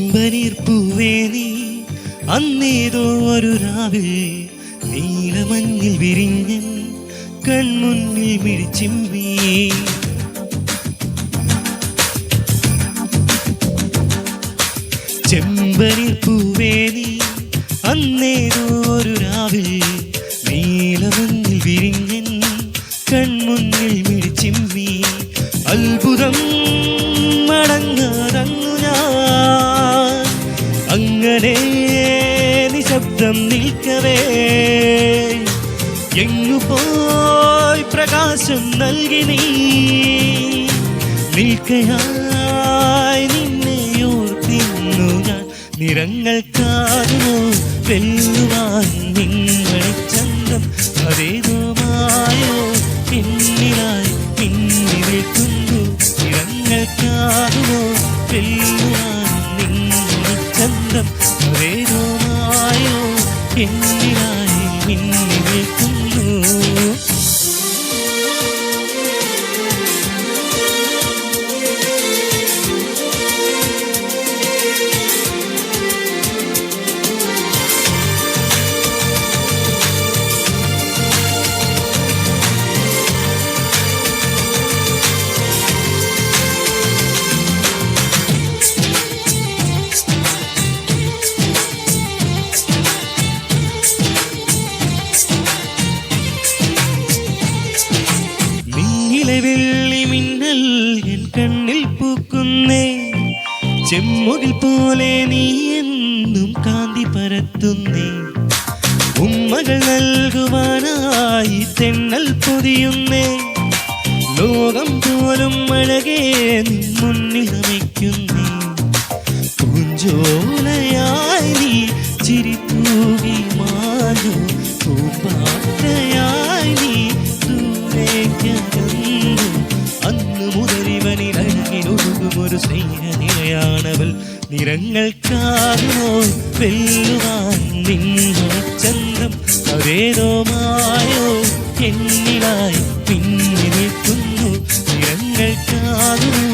ചെമ്പനീർ പൂവേ നീ അന്നേതോ ഒരു രാവിൽ നീലമഞ്ഞിൽ വിരിഞ്ഞൻ കൺമുന്നിൽ മിഴിച്ചിമ്പി. ചെമ്പനീർ പൂവേ നീ അന്നേതോ ഒരു രാവിൽ നീലമഞ്ഞിൽ വിരിഞ്ഞൻ കൺമുന്നിൽ മിഴിച്ചിമ്പി. അത്ഭുതം മടങ്ങാതങ്ങു ഞാൻ അങ്ങനെ നിശബ്ദം നിൽക്കവേ എങ്ങു പോയി പ്രകാശം നൽകി നീ നിൽക്കയായി നിന്നെ ഓർത്തിന്നു ഞാൻ. നിറങ്ങൾക്കാരുമോ വെല്ലുവാൻ നിങ്ങളെ ചന്തം അതേതോ മായോ എന്നിലായി പിന്നി നിൽക്കുന്നു. നിറങ്ങൾക്കാരുമോ വെല്ലുവാൻ നിങ്ങളെ ചന്തം അതേതോ മായോ എന്നിലായി പിന്നി നിൽക്കുന്നു. വെള്ളി മിന്നൽ എൻ കണ്ണിൽ പൂക്കുന്നേ ചെമ്മുകിൽ പോലെ നീ എന്നും കാന്തി പരത്തുന്നേ. ഉമ്മകൾ നൽകുവാനായി തെന്നൽ പൊതിയുന്നേ ലോകം പോലും അഴകേ നിൻ മുന്നിൽ നമിക്കുന്നേ. പൂഞ്ചോലയായി നീ ചിരി തൂകി മാഞ്ഞു പൂമ്പാറ്റയായി നീ അന്നു മുതലിവനിൽ അഴകിലൊഴുകുമൊരു സ്നേഹനിലയാണവൾ. നിറങ്ങൾക്കാരുമോ വെല്ലുവാൻ നിങ്ങളെ ചന്തം അതേതോ മായോ എന്നിലായി പിന്നി നിൽക്കുന്നു. നിറങ്ങൾക്കാരുമോ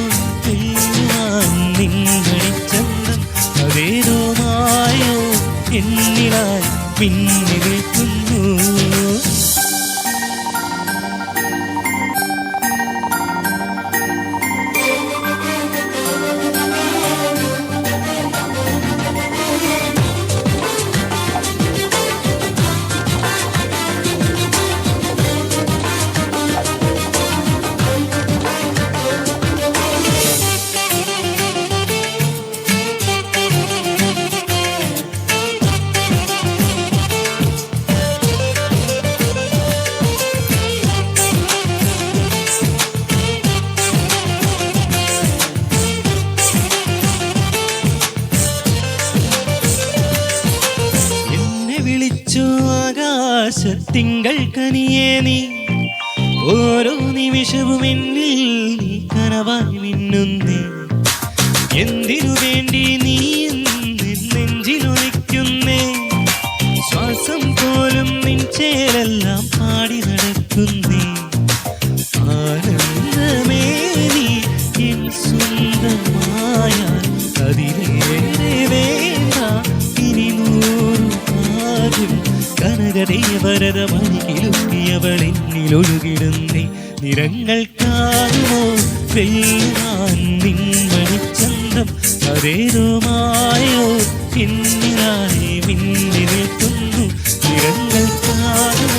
വെല്ലുവാൻ നിങ്ങളെ ചന്തം അതേതോ മായോ എന്നിലായി പിന്നി നിൽക്കുന്നു. ആകാശത്തിങ്കൾ കനിയേ നീ ഓരോ നിമിഷവും എന്നിൽ നീ കനവായി മിന്നുന്നേ. എന്തിനു വേണ്ടി നീ നെഞ്ചിലൊളിക്കുന്നേ ശ്വാസം പോലും നിൻ ചേരെല്ലാം പാടി നടക്കുന്നേ. ആനന്ദമേ നീ എൻ സ്വന്തമായ അതിലേറെ വേണ്ട ഇനി നൂറു കാര്യം. കനകദേവരതമണികിലുക്കിയവൾ എന്നിലൊഴുകിടുന്നേ. നിറങ്ങൾക്കാരുമോ വെല്ലുവാൻ നിങ്ങളെ ചന്തം അതേതോ മായോ എന്നിലായി മിന്നി നിൽക്കുന്നു. നിറങ്ങൾക്കാരുമോ